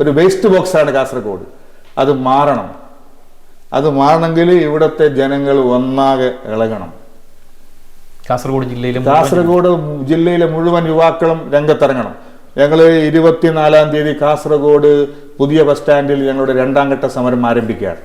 ഒരു വേസ്റ്റ് ബോക്സാണ് കാസർഗോഡ്. അത് മാറണം. അത് മാറണമെങ്കിൽ ഇവിടുത്തെ ജനങ്ങൾ ഒന്നാകെ ഇളകണം. കാസർഗോഡ് ജില്ലയിലെ മുഴുവൻ യുവാക്കളും രംഗത്തിറങ്ങണം. ഞങ്ങൾ 24-ാം തീയതി കാസർഗോഡ് പുതിയ ബസ് സ്റ്റാൻഡിൽ ഞങ്ങളുടെ 2ാം ഘട്ട സമരം ആരംഭിക്കുകയാണ്.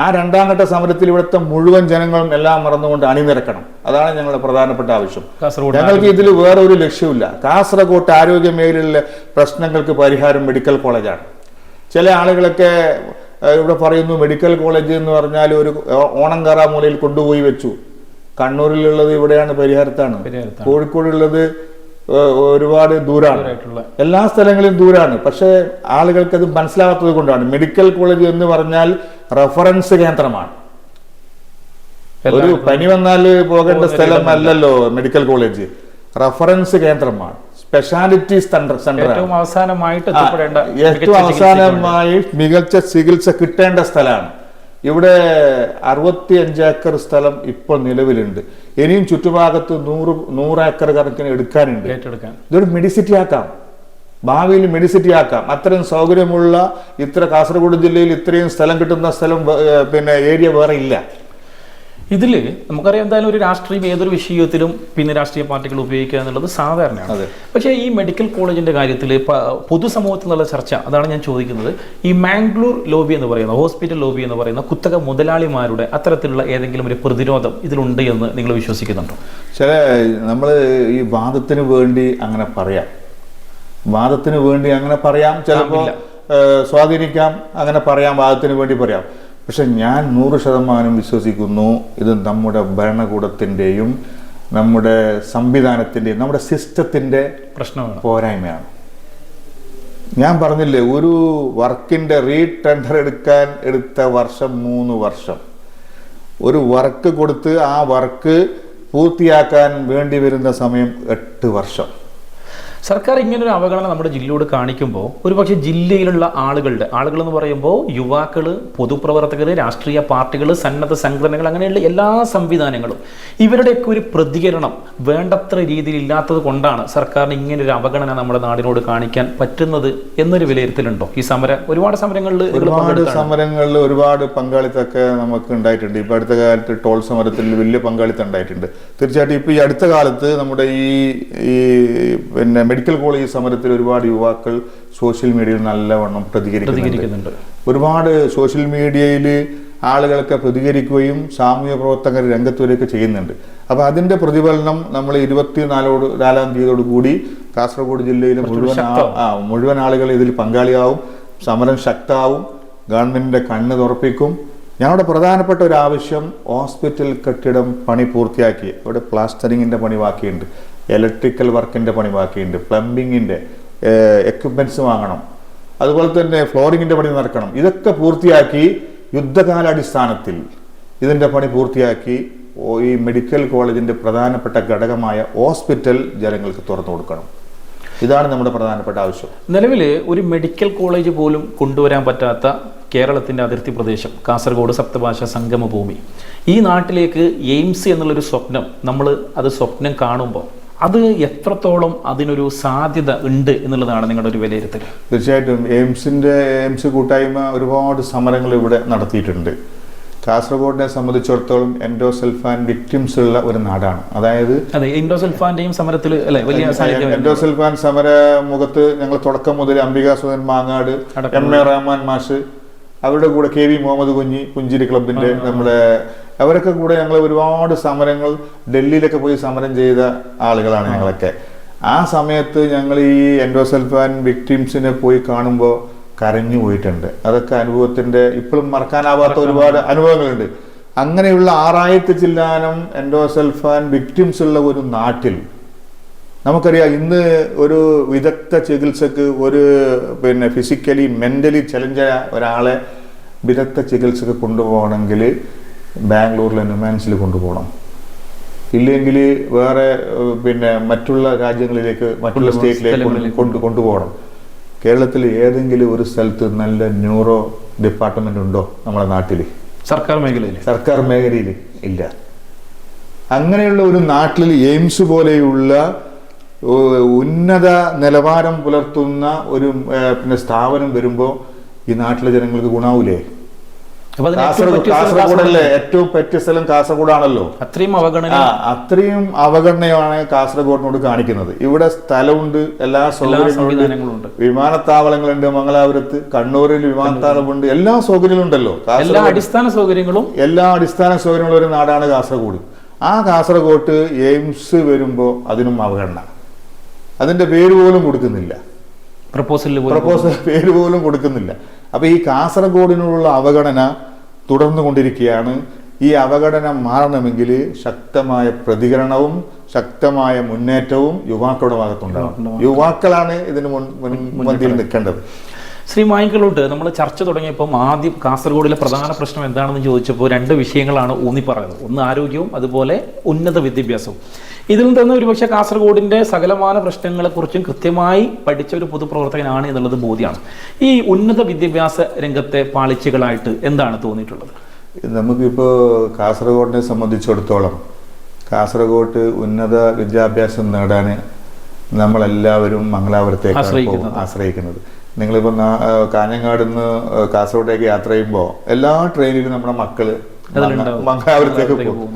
ആ 2ാം ഘട്ട സമരത്തിൽ ഇവിടുത്തെ മുഴുവൻ ജനങ്ങളും എല്ലാം മറന്നുകൊണ്ട് അണിനിരക്കണം. അതാണ് ഞങ്ങളുടെ പ്രധാനപ്പെട്ട ആവശ്യം. ഞങ്ങൾക്ക് ഇതിൽ വേറെ ഒരു ലക്ഷ്യമില്ല. കാസർഗോഡ് ആരോഗ്യ മേഖലയിലെ പ്രശ്നങ്ങൾക്ക് പരിഹാരം മെഡിക്കൽ കോളേജാണ്. ചില ആളുകളൊക്കെ ഇവിടെ പറയുന്നു മെഡിക്കൽ കോളേജ് എന്ന് പറഞ്ഞാൽ ഒരു ഓണംകാറ മൂലയിൽ കൊണ്ടുപോയി വെച്ചു. കണ്ണൂരിലുള്ളത് ഇവിടെയാണ്, പരിഹാരത്താണ്. കോഴിക്കോടുള്ളത് ഒരുപാട് ദൂരാണ്, എല്ലാ സ്ഥലങ്ങളിലും ദൂരാണ്. പക്ഷെ ആളുകൾക്ക് അത് മനസ്സിലാകാത്തത് കൊണ്ടാണ്. മെഡിക്കൽ കോളേജ് എന്ന് പറഞ്ഞാൽ റഫറൻസ് കേന്ദ്രമാണ്. ഒരു പനി വന്നാൽ പോകേണ്ട സ്ഥലമല്ലല്ലോ മെഡിക്കൽ കോളേജ്. റഫറൻസ് കേന്ദ്രമാണ്, സ്പെഷ്യാലിറ്റി സെന്റർ. ഏറ്റവും അവസാനമായി മികച്ച ചികിത്സ കിട്ടേണ്ട സ്ഥലമാണ്. ഇവിടെ 65 ഏക്കർ സ്ഥലം ഇപ്പോൾ നിലവിലുണ്ട്. ഇനിയും ചുറ്റുഭാഗത്ത് 100 ഏക്കർ കണക്കിന് എടുക്കാനുണ്ട്. ഇതൊരു മെഡിസിറ്റി ആക്കാം, ഭാവിയിൽ മെഡിസിറ്റി ആക്കാം. അത്രയും സൗകര്യമുള്ള കാസർഗോഡ് ജില്ലയിൽ ഇത്രയും സ്ഥലം കിട്ടുന്ന ഏരിയ വേറെ ഇല്ല. ഇതിൽ നമുക്കറിയാം എന്തായാലും ഒരു രാഷ്ട്രീയം ഏതൊരു വിഷയത്തിലും രാഷ്ട്രീയ പാർട്ടികൾ ഉപയോഗിക്കുക എന്നുള്ളത് സാധാരണയാണ്. പക്ഷേ ഈ മെഡിക്കൽ കോളേജിന്റെ കാര്യത്തിൽ പൊതുസമൂഹത്തിൽ നിന്നുള്ള ചർച്ച, അതാണ് ഞാൻ ചോദിക്കുന്നത്. ഈ മാംഗ്ലൂർ ലോബി എന്ന് പറയുന്ന, ഹോസ്പിറ്റൽ ലോബി എന്ന് പറയുന്ന കുത്തക മുതലാളിമാരുടെ അത്തരത്തിലുള്ള ഏതെങ്കിലും ഒരു പ്രതിരോധം ഇതിലുണ്ട് എന്ന് നിങ്ങൾ വിശ്വസിക്കുന്നുണ്ടോ? നമ്മൾ ഈ വാദത്തിന് വേണ്ടി അങ്ങനെ പറയാം, ചിലപ്പോൾ സ്വാധീനിക്കാം, അങ്ങനെ പറയാം, വാദത്തിന് വേണ്ടി പറയാം. പക്ഷെ ഞാൻ 100% വിശ്വസിക്കുന്നു ഇത് നമ്മുടെ ഭരണകൂടത്തിൻ്റെയും നമ്മുടെ സംവിധാനത്തിൻ്റെയും നമ്മുടെ സിസ്റ്റത്തിൻ്റെ പ്രശ്നമാണ്, പോരായ്മയാണ്. ഞാൻ പറഞ്ഞില്ലേ, ഒരു വർക്കിൻ്റെ റീടെൻഡർ എടുത്ത വർഷം 3 വർഷം. ഒരു വർക്ക് കൊടുത്ത് ആ വർക്ക് പൂർത്തിയാക്കാൻ വേണ്ടി വരുന്ന സമയം 8 വർഷം. സർക്കാർ ഇങ്ങനൊരു അവഗണന നമ്മുടെ ജില്ലയോട് കാണിക്കുമ്പോൾ ഒരുപക്ഷെ ജില്ലയിലുള്ള ആളുകൾ എന്ന് പറയുമ്പോൾ യുവാക്കൾ, പൊതുപ്രവർത്തകർ, രാഷ്ട്രീയ പാർട്ടികൾ, സന്നദ്ധ സംഘടനകൾ, അങ്ങനെയുള്ള എല്ലാ സംവിധാനങ്ങളും ഇവരുടെയൊക്കെ ഒരു പ്രതികരണം വേണ്ടത്ര രീതിയിൽ ഇല്ലാത്തത് കൊണ്ടാണ് സർക്കാരിന് ഇങ്ങനൊരു അവഗണന നമ്മുടെ നാടിനോട് കാണിക്കാൻ പറ്റുന്നത് എന്നൊരു വിലയിരുത്തലുണ്ടോ? ഈ ഒരുപാട് സമരങ്ങളിൽ ഒരുപാട് പങ്കാളിത്തമൊക്കെ നമുക്ക് ഉണ്ടായിട്ടുണ്ട്. ഇപ്പൊ അടുത്ത കാലത്ത് ടോൾ സമരത്തിൽ വലിയ പങ്കാളിത്തം ഉണ്ടായിട്ടുണ്ട്. തീർച്ചയായിട്ടും ഇപ്പൊ ഈ അടുത്ത കാലത്ത് നമ്മുടെ ഈ മെഡിക്കൽ കോളേജ് സമരത്തിൽ ഒരുപാട് യുവാക്കൾ സോഷ്യൽ മീഡിയയിൽ നല്ലവണ്ണം പ്രതികരിക്കുന്നുണ്ട്. ഒരുപാട് സോഷ്യൽ മീഡിയയിൽ ആളുകളൊക്കെ പ്രതികരിക്കുകയും സാമൂഹ്യ പ്രവർത്തകർ രംഗത്തുവരികയൊക്കെ ചെയ്യുന്നുണ്ട്. അപ്പോൾ അതിൻ്റെ പ്രതിഫലനം നമ്മൾ 24-ാം തീയതിയോട് കൂടി കാസർഗോഡ് ജില്ലയിലെ മുഴുവൻ ആളുകൾ ഇതിൽ പങ്കാളിയാവും. സമരം ശക്തമാവും, ഗവൺമെൻറ്റിൻ്റെ കണ്ണ് തുറപ്പിക്കും. ഞങ്ങളുടെ പ്രധാനപ്പെട്ട ഒരു ആവശ്യം, ഹോസ്പിറ്റൽ കെട്ടിടം പണി പൂർത്തിയാക്കി, ഇവിടെ പ്ലാസ്റ്ററിങ്ങിൻ്റെ പണി ബാക്കിയുണ്ട്, ഇലക്ട്രിക്കൽ വർക്കിൻ്റെ പണി ബാക്കിയുണ്ട്, പ്ലംബിങ്ങിൻ്റെ എക്യുപ്മെൻറ്റ്സ് വാങ്ങണം, അതുപോലെ തന്നെ ഫ്ലോറിങ്ങിൻ്റെ പണി നടക്കണം. ഇതൊക്കെ പൂർത്തിയാക്കി യുദ്ധകാലാടിസ്ഥാനത്തിൽ ഇതിൻ്റെ പണി പൂർത്തിയാക്കി ഈ മെഡിക്കൽ കോളേജിൻ്റെ പ്രധാനപ്പെട്ട ഘടകമായ ഹോസ്പിറ്റൽ ജനങ്ങൾക്ക് തുറന്നു കൊടുക്കണം. ഇതാണ് നമ്മുടെ പ്രധാനപ്പെട്ട ആവശ്യം. നിലവിൽ ഒരു മെഡിക്കൽ കോളേജ് പോലും കൊണ്ടുവരാൻ പറ്റാത്ത കേരളത്തിൻ്റെ അതിർത്തി പ്രദേശം കാസർഗോഡ് സപ്തഭാഷ സംഗമഭൂമി, ഈ നാട്ടിലേക്ക് എയിംസ് എന്നുള്ളൊരു സ്വപ്നം സ്വപ്നം കാണുമ്പോൾ അത് എത്രത്തോളം അതിനൊരു സാധ്യത ഉണ്ട് എന്നുള്ളതാണ് നിങ്ങളുടെ ഒരു വിലയിരുത്തൽ? തീർച്ചയായിട്ടും എയിംസ് കൂട്ടായ്മ ഒരുപാട് സമരങ്ങൾ ഇവിടെ നടത്തിയിട്ടുണ്ട്. കാസർഗോഡിനെ സംബന്ധിച്ചിടത്തോളം എൻഡോസൾഫാൻ വിക്ടിംസ് ഉള്ള ഒരു നാടാണ്. അതായത് എൻഡോസൾഫാന്റെയും സമരത്തിൽ എൻഡോസൾഫാൻ സമര മുഖത്ത് ഞങ്ങൾ തുടക്കം മുതൽ അംബികാസുധൻ മാങ്ങാട്, MA റഹ്മാൻ മാഷ്, അവരുടെ കൂടെ KV മുഹമ്മദ് കുഞ്ഞി, പുഞ്ചിരി ക്ലബിന്റെ അവരൊക്കെ കൂടെ ഞങ്ങൾ ഒരുപാട് സമരങ്ങൾ, ഡൽഹിയിലൊക്കെ പോയി സമരം ചെയ്ത ആളുകളാണ് ഞങ്ങളൊക്കെ. ആ സമയത്ത് ഞങ്ങൾ ഈ എൻഡോസൾഫാൻ വിക്ടിംസിനെ പോയി കാണുമ്പോൾ കരഞ്ഞു പോയിട്ടുണ്ട്. അതൊക്കെ അനുഭവത്തിന്റെ ഇപ്പോഴും മറക്കാനാവാത്ത ഒരുപാട് അനുഭവങ്ങളുണ്ട്. അങ്ങനെയുള്ള 6000 ചില്ലാനം എൻഡോസൾഫാൻ വിക്ടിംസ് ഉള്ള ഒരു നാട്ടിൽ നമുക്കറിയാം, ഇന്ന് ഒരു വിദഗ്ധ ചികിത്സക്ക് ഒരു ഫിസിക്കലി മെന്റലി ചലഞ്ചായ ഒരാളെ വിദഗ്ധ ചികിത്സക്ക് കൊണ്ടുപോകണമെങ്കിൽ ബാംഗ്ലൂരിലെ നുമാൻസിൽ കൊണ്ടുപോകണം, ഇല്ലെങ്കിൽ വേറെ മറ്റുള്ള രാജ്യങ്ങളിലേക്ക്, മറ്റുള്ള സ്റ്റേറ്റിലേക്ക് കൊണ്ടുപോകണം. കേരളത്തിൽ ഏതെങ്കിലും ഒരു സ്ഥലത്ത് നല്ല ന്യൂറോ ഡിപ്പാർട്ട്മെന്റ് ഉണ്ടോ നമ്മുടെ നാട്ടിൽ? സർക്കാർ മേഖലയിൽ ഇല്ല. അങ്ങനെയുള്ള ഒരു നാട്ടിൽ എയിംസ് പോലെയുള്ള ഉന്നത നിലവാരം പുലർത്തുന്ന ഒരു പിന്നെ സ്ഥാപനം വരുമ്പോൾ ഈ നാട്ടിലെ ജനങ്ങൾക്ക് ഗുണാവൂലേ? കാസർഗോഡല്ലേ ഏറ്റവും പറ്റിയ സ്ഥലം കാസർഗോഡാണല്ലോ. അത്രയും അവഗണനയാണ് കാസർഗോഡിനോട് കാണിക്കുന്നത്. ഇവിടെ സ്ഥലമുണ്ട്, എല്ലാ സൗകര്യങ്ങളുണ്ട്, വിമാനത്താവളങ്ങളുണ്ട്, മംഗലാപുരത്ത്, കണ്ണൂരിൽ വിമാനത്താവളമുണ്ട്, എല്ലാ സൗകര്യങ്ങളും ഉണ്ടല്ലോ. എല്ലാ അടിസ്ഥാന സൗകര്യങ്ങളും ഒരു നാടാണ് കാസർഗോഡ്. ആ കാസർഗോഡ് എയിംസ് വരുമ്പോ അതിനും അവഗണന, അതിന്റെ പേര് പോലും കൊടുക്കുന്നില്ല, പ്രപ്പോസൽ പേര് പോലും കൊടുക്കുന്നില്ല. അപ്പൊ ഈ കാസർഗോഡിനുള്ള അവഗണന തുടർന്നു കൊണ്ടിരിക്കുകയാണ്. ഈ അവഗണന മാറണമെങ്കിൽ ശക്തമായ പ്രതികരണവും ശക്തമായ മുന്നേറ്റവും യുവാക്കളുടെ ഭാഗത്തുണ്ടാകും. യുവാക്കളാണ് ഇതിന് മുൻപന്തിയിൽ നിൽക്കേണ്ടത്. ശ്രീ മായിക്കളോട്ട് നമ്മൾ ചർച്ച തുടങ്ങിയപ്പം ആദ്യം കാസർഗോഡിലെ പ്രധാന പ്രശ്നം എന്താണെന്ന് ചോദിച്ചപ്പോൾ 2 വിഷയങ്ങളാണ് ഊന്നി പറയുന്നത്. ഒന്ന് ആരോഗ്യവും അതുപോലെ ഉന്നത വിദ്യാഭ്യാസവും. ഇതിൽ നിന്ന് ഒരുപക്ഷെ കാസർഗോഡിന്റെ സകലമാന പ്രശ്നങ്ങളെക്കുറിച്ചും കൃത്യമായി പഠിച്ച ഒരു പൊതുപ്രവർത്തകനാണ് എന്നുള്ളത് ബോധ്യമാണ്. ഈ ഉന്നത വിദ്യാഭ്യാസ രംഗത്തെ പാളിച്ചകളായിട്ട് എന്താണ് തോന്നിയിട്ടുള്ളത്? നമുക്കിപ്പോൾ കാസർഗോഡിനെ സംബന്ധിച്ചിടത്തോളം കാസർഗോഡ് ഉന്നത വിദ്യാഭ്യാസം നേടാൻ നമ്മളെല്ലാവരും മംഗലാപുരത്തേക്കാണ് ആശ്രയിക്കുന്നത്. നിങ്ങളിപ്പോൾ കാഞ്ഞങ്ങാട് നിന്ന് കാസർഗോഡേക്ക് യാത്ര ചെയ്യുമ്പോൾ എല്ലാ ട്രെയിനിലും നമ്മുടെ മക്കള് മംഗലാപുരത്തേക്ക് പോകും.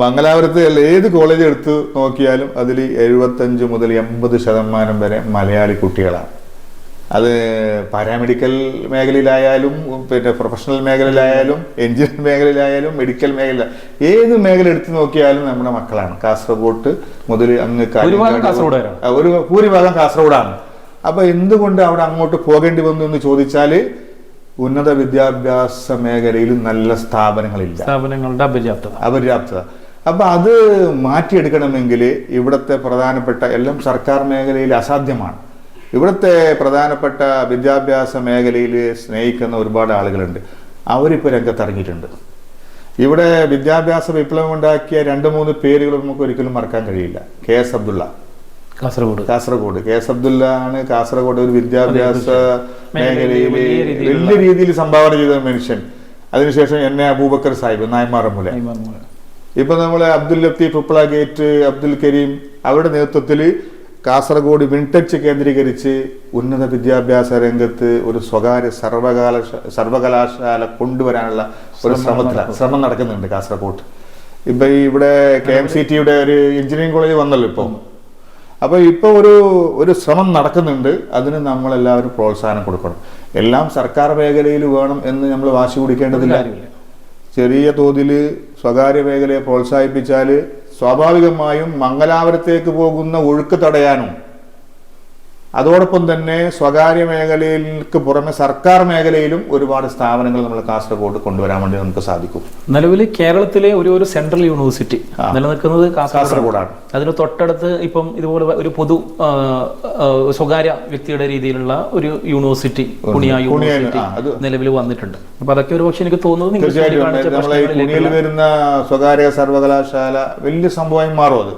മംഗലാപുരത്ത് ഏത് കോളേജ് എടുത്ത് നോക്കിയാലും അതിൽ 75 മുതൽ 80% വരെ മലയാളി കുട്ടികളാണ്. അത് പാരാമെഡിക്കൽ മേഖലയിലായാലും പിന്നെ പ്രൊഫഷണൽ മേഖലയിലായാലും എഞ്ചിനീയറിംഗ് മേഖലയിലായാലും മെഡിക്കൽ മേഖല, ഏത് മേഖല എടുത്തു നോക്കിയാലും നമ്മുടെ മക്കളാണ്. കാസർഗോഡ് മുതൽ അങ്ങ് ഒരു ഭൂരിഭാഗം കാസർഗോഡാണ്. അപ്പൊ എന്തുകൊണ്ട് അവിടെ അങ്ങോട്ട് പോകേണ്ടി വന്നു എന്ന് ചോദിച്ചാല് ഉന്നത വിദ്യാഭ്യാസ മേഖലയിൽ നല്ല സ്ഥാപനങ്ങളില്ല, സ്ഥാപനങ്ങളുടെ അപര്യാപ്തത. അപ്പൊ അത് മാറ്റിയെടുക്കണമെങ്കിൽ ഇവിടുത്തെ പ്രധാനപ്പെട്ട എല്ലാം സർക്കാർ മേഖലയിൽ അസാധ്യമാണ്. ഇവിടുത്തെ പ്രധാനപ്പെട്ട വിദ്യാഭ്യാസ മേഖലയിൽ സ്നേഹിക്കുന്ന ഒരുപാട് ആളുകളുണ്ട്. അവരിപ്പോൾ രംഗത്തിറങ്ങിയിട്ടുണ്ട്. ഇവിടെ വിദ്യാഭ്യാസ വിപ്ലവം ഉണ്ടാക്കിയ 2-3 പേരുകൾ നമുക്ക് ഒരിക്കലും മറക്കാൻ കഴിയില്ല. KS അബ്ദുള്ള, കാസർഗോഡ്. KS അബ്ദുള്ള ആണ് കാസർഗോഡ് ഒരു വിദ്യാഭ്യാസ മേഖലയിൽ വലിയ രീതിയിൽ സംഭാവന ചെയ്ത മനുഷ്യൻ. അതിനുശേഷം NA അബൂബക്കർ സാഹിബ്, നായ്മാറമൂല. ഇപ്പൊ നമ്മള് അബ്ദുൽ ലത്തീഫ്, ഉപ്പള ഗേറ്റ്, അബ്ദുൽ കരീം, അവരുടെ നേതൃത്വത്തിൽ കാസർഗോഡ് വിൻടച്ച് കേന്ദ്രീകരിച്ച് ഉന്നത വിദ്യാഭ്യാസ രംഗത്ത് ഒരു സ്വകാര്യ സർവകലാശാല കൊണ്ടുവരാനുള്ള ഒരു ശ്രമം നടക്കുന്നുണ്ട് കാസർഗോഡ്. ഇപ്പൊ ഇവിടെ KMCTയുടെ ഒരു എഞ്ചിനീയറിംഗ് കോളേജ് വന്നല്ലോ ഇപ്പൊ. അപ്പൊ ഇപ്പൊ ഒരു ശ്രമം നടക്കുന്നുണ്ട്. അതിന് നമ്മളെല്ലാവരും പ്രോത്സാഹനം കൊടുക്കണം. എല്ലാം സർക്കാർ മേഖലയിൽ വേണം എന്ന് നമ്മൾ വാശി പിടിക്കേണ്ടതില്ല. ചെറിയ തോതിൽ സ്വകാര്യ മേഖലയെ പ്രോത്സാഹിപ്പിച്ചാൽ സ്വാഭാവികമായും മംഗലാപുരത്തേക്ക് പോകുന്ന ഒഴുക്ക് തടയാനും അതോടൊപ്പം തന്നെ സ്വകാര്യ മേഖലയിലേക്ക് പുറമെ സർക്കാർ മേഖലയിലും ഒരുപാട് സ്ഥാപനങ്ങൾ നമ്മൾ കാസർഗോഡ് കൊണ്ടുവരാൻ വേണ്ടി നമുക്ക് സാധിക്കും. നിലവിൽ കേരളത്തിലെ ഒരു സെൻട്രൽ യൂണിവേഴ്സിറ്റി നിലനിൽക്കുന്നത് കാസർഗോഡാണ്. അതിന് തൊട്ടടുത്ത് ഇപ്പം ഇതുപോലെ ഒരു പൊതു സ്വകാര്യ വ്യക്തിയുടെ രീതിയിലുള്ള ഒരു യൂണിവേഴ്സിറ്റി പുണിയ യൂണിവേഴ്സിറ്റി നിലവിൽ വന്നിട്ടുണ്ട്. അപ്പൊ അതൊക്കെ ഒരു പക്ഷെ എനിക്ക് തോന്നുന്നത് വരുന്ന സ്വകാര്യ സർവകലാശാല വലിയ സംഭവമായി മാറും.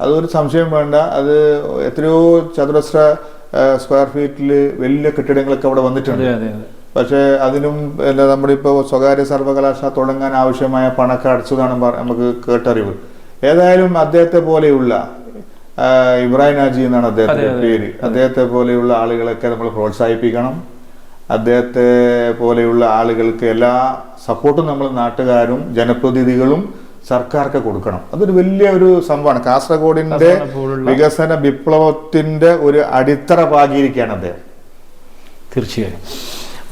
അതൊരു സംശയം വേണ്ട. അത് എത്രയോ ചതുരശ്ര സ്ക്വയർ ഫീറ്റിൽ വലിയ കെട്ടിടങ്ങളൊക്കെ അവിടെ വന്നിട്ടുണ്ട്. പക്ഷെ അതിനും നമ്മുടെ ഇപ്പോൾ സ്വകാര്യ സർവകലാശാല തുടങ്ങാൻ ആവശ്യമായ പണമൊക്കെ അടച്ചതാണ് നമുക്ക് കേട്ടറിവ്. ഏതായാലും അദ്ദേഹത്തെ പോലെയുള്ള ഇബ്രാഹിം ഹാജി എന്നാണ് അദ്ദേഹത്തിന്റെ പേര്. അദ്ദേഹത്തെ പോലെയുള്ള ആളുകളൊക്കെ നമ്മൾ പ്രോത്സാഹിപ്പിക്കണം. അദ്ദേഹത്തെ പോലെയുള്ള ആളുകൾക്ക് എല്ലാ സപ്പോർട്ടും നമ്മൾ നാട്ടുകാരും ജനപ്രതിനിധികളും സർക്കാർക്ക് കൊടുക്കണം. അതൊരു വലിയ ഒരു സംഭവമാണ്. കാസർഗോഡിന്റെ വികസന വിപ്ലവത്തിന്റെ ഒരു അടിത്തറ പാകിയിരിക്കുകയാണ് അദ്ദേഹം. തീർച്ചയായും.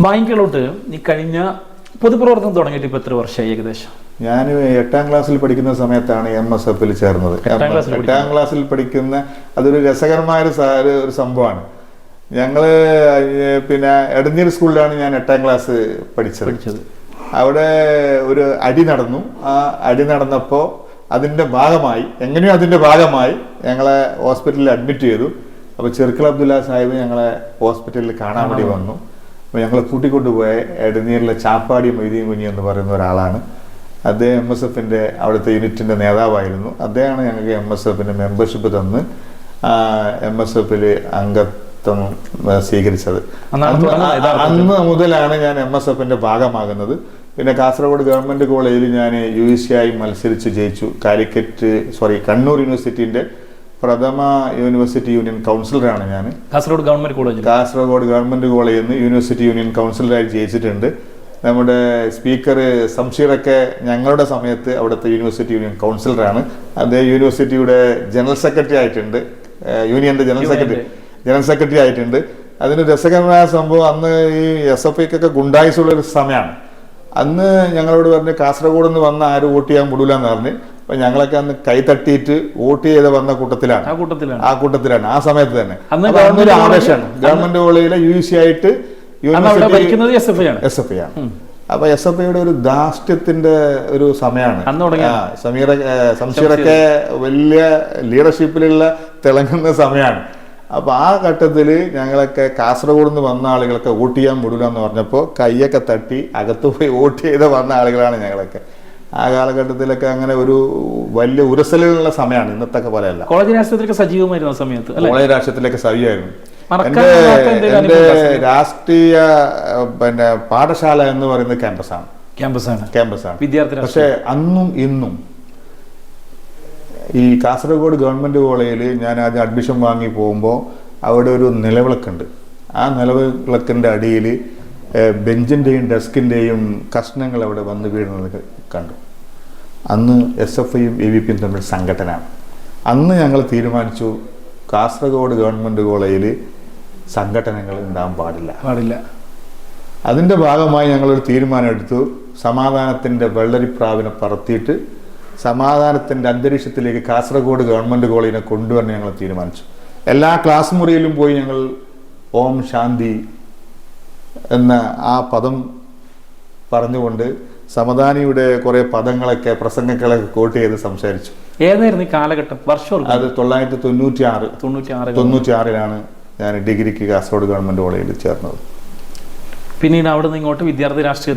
ബാങ്കിലോട്ട് ഈ കഴിഞ്ഞ പൊതുപ്രവർത്തനം തുടങ്ങിയിട്ട് ഇപ്പൊ എത്ര വർഷമായി ഏകദേശം? ഞാൻ 8ാം ക്ലാസ്സിൽ പഠിക്കുന്ന സമയത്താണ് MSFൽ ചേർന്നത്. 8ാം ക്ലാസ്സിൽ പഠിക്കുന്ന അതൊരു രസകരമായ ഒരു സംഭവമാണ്. ഞങ്ങള് പിന്നെ എടഞ്ഞിൽ സ്കൂളിലാണ് ഞാൻ 8ാം ക്ലാസ് പഠിച്ചത്. അവിടെ ഒരു അടി നടന്നു. ആ അടി നടന്നപ്പോൾ അതിൻ്റെ ഭാഗമായി ഞങ്ങളെ ഹോസ്പിറ്റലിൽ അഡ്മിറ്റ് ചെയ്തു. അപ്പോൾ ചെറുക്കൽ അബ്ദുല്ല സാഹിബ് ഞങ്ങളെ ഹോസ്പിറ്റലിൽ കാണാൻ വേണ്ടി വന്നു. അപ്പോൾ ഞങ്ങളെ കൂട്ടിക്കൊണ്ടുപോയ എടനീരിലെ ചാപ്പാടി മൊയ്തീൻ കുഞ്ഞി എന്ന് പറയുന്ന ഒരാളാണ്. അദ്ദേഹം MSFന്റെ അവിടുത്തെ യൂണിറ്റിൻ്റെ നേതാവായിരുന്നു. അദ്ദേഹമാണ് ഞങ്ങൾക്ക് MSFന്റെ മെമ്പർഷിപ്പ് തന്ന് MSFൽ അംഗത്വം സ്വീകരിച്ചത്. അന്ന് മുതലാണ് ഞാൻ MSFന്റെ ഭാഗമാകുന്നത്. പിന്നെ കാസർഗോഡ് ഗവൺമെന്റ് കോളേജിൽ ഞാൻ UEC ആയി മത്സരിച്ച് ജയിച്ചു. കണ്ണൂർ യൂണിവേഴ്സിറ്റിന്റെ പ്രഥമ യൂണിവേഴ്സിറ്റി യൂണിയൻ കൗൺസിലറാണ് ഞാൻ. കാസർഗോഡ് ഗവൺമെന്റ് കോളേജിൽ കാസർഗോഡ് ഗവൺമെന്റ് കോളേജിൽ നിന്ന് യൂണിവേഴ്സിറ്റി യൂണിയൻ കൗൺസിലറായി ജയിച്ചിട്ടുണ്ട്. നമ്മുടെ സ്പീക്കർ സംഷീറൊക്കെ ഞങ്ങളുടെ സമയത്ത് അവിടുത്തെ യൂണിവേഴ്സിറ്റി യൂണിയൻ കൗൺസിലറാണ്. അദ്ദേഹം യൂണിവേഴ്സിറ്റിയുടെ ജനറൽ സെക്രട്ടറി ആയിട്ടുണ്ട്, യൂണിയന്റെ ജനറൽ സെക്രട്ടറി ആയിട്ടുണ്ട്. അതിന് രസകരമായ സംഭവം, അന്ന് ഈ SFIക്കൊക്കെ ഗുണ്ടായുസുള്ളൊരു സമയമാണ്. അന്ന് ഞങ്ങളോട് പറഞ്ഞ് കാസർഗോഡ് നിന്ന് വന്ന ആരും വോട്ട് ചെയ്യാൻ വിടൂലെന്ന് പറഞ്ഞ്. അപ്പൊ ഞങ്ങളൊക്കെ അന്ന് കൈ തട്ടിയിട്ട് വോട്ട് ചെയ്ത് വന്ന കൂട്ടത്തിലാണ്. ആ സമയത്ത് തന്നെ ഒരു ആവേശമാണ്. ഗവൺമെന്റ് കോളേജിലെ UC ആയിട്ട് SFI ആണ്. അപ്പൊ SFIയുടെ ഒരു ധാർഷ്ട്യത്തിന്റെ ഒരു സമയമാണ്. സംശീറൊക്കെ വലിയ ലീഡർഷിപ്പിലുള്ള തിളങ്ങുന്ന സമയമാണ്. അപ്പൊ ആ ഘട്ടത്തിൽ ഞങ്ങളൊക്കെ കാസർഗോഡ് നിന്ന് വന്ന ആളുകളൊക്കെ വോട്ട് ചെയ്യാൻ വിടൂല എന്ന് പറഞ്ഞപ്പോൾ കൈയൊക്കെ തട്ടി അകത്ത് പോയി വോട്ട് ചെയ്ത് വന്ന ആളുകളാണ് ഞങ്ങളൊക്കെ. ആ കാലഘട്ടത്തിലൊക്കെ അങ്ങനെ ഒരു വലിയ ഉരസലുള്ള സമയമാണ്. ഇന്നത്തെ പോലെയല്ല. കോളേജ് രാഷ്ട്രീയത്തിലൊക്കെ സജീവമായിരുന്നു ആ സമയത്ത്. കോളേജ് രാഷ്ട്രീയത്തിലൊക്കെ സജീവമായിരുന്നു. എന്റെ രാഷ്ട്രീയ പാഠശാല എന്ന് പറയുന്നത് ക്യാമ്പസാണ്. പക്ഷെ അന്നും ഇന്നും ഈ കാസർഗോഡ് ഗവൺമെന്റ് കോളേജിൽ ഞാൻ ആദ്യം അഡ്മിഷൻ വാങ്ങി പോകുമ്പോൾ അവിടെ ഒരു നിലവിളക്കുണ്ട്. ആ നിലവിളക്കിന്റെ അടിയിൽ ബെഞ്ചിന്റെയും ഡെസ്കിന്റെയും കഷ്ണങ്ങൾ അവിടെ വന്ന് വീഴുന്നത് കണ്ടു. അന്ന് SFIയും AVPയും തമ്മിൽ സംഘടനയാണ്. അന്ന് ഞങ്ങൾ തീരുമാനിച്ചു കാസർഗോഡ് ഗവൺമെന്റ് കോളേജിൽ സംഘടനകൾ ഉണ്ടാകാൻ പാടില്ല. അതിൻ്റെ ഭാഗമായി ഞങ്ങളൊരു തീരുമാനം എടുത്തു. സമാധാനത്തിൻ്റെ വെള്ളരിപ്രാവിനെ പറത്തിയിട്ട് സമാധാനത്തിൻ്റെ അന്തരീക്ഷത്തിലേക്ക് കാസർഗോഡ് ഗവൺമെന്റ് കോളേജിനെ കൊണ്ടുവരാൻ ഞങ്ങൾ തീരുമാനിച്ചു. എല്ലാ ക്ലാസ് മുറിയിലും പോയി ഞങ്ങൾ ഓം ശാന്തി എന്ന ആ പദം പറഞ്ഞുകൊണ്ട് സമദാനിയുടെ കുറെ പദങ്ങളൊക്കെ പ്രസംഗങ്ങളൊക്കെ കോട്ട് ചെയ്ത് സംസാരിച്ചു. ഏതായിരുന്നു ഈ കാലഘട്ടം, വർഷം? അത് 1996 ഞാൻ ഡിഗ്രിക്ക് കാസർഗോഡ് ഗവൺമെന്റ് കോളേജിൽ ചേർന്നത്. പിന്നീട് അവിടെ നിന്ന് ഇങ്ങോട്ട് വിദ്യാർത്ഥി രാഷ്ട്രീയ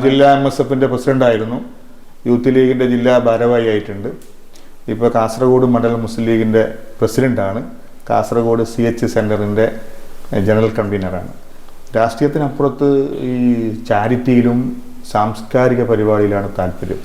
ജില്ലാ MSFന്റെ പ്രസിഡന്റ് ആയിരുന്നു. യൂത്ത് ലീഗിന്റെ ജില്ലാ ഭാരവാഹി ആയിട്ടുണ്ട്. ഇപ്പോൾ കാസർഗോഡ് മണ്ഡലം മുസ്ലിം ലീഗിന്റെ പ്രസിഡന്റാണ്. കാസർഗോഡ് CH സെന്ററിന്റെ ജനറൽ കൺവീനറാണ്. രാഷ്ട്രീയത്തിനപ്പുറത്ത് ഈ ചാരിറ്റിയിലും സാംസ്കാരിക പരിപാടിയിലാണ് താല്പര്യം.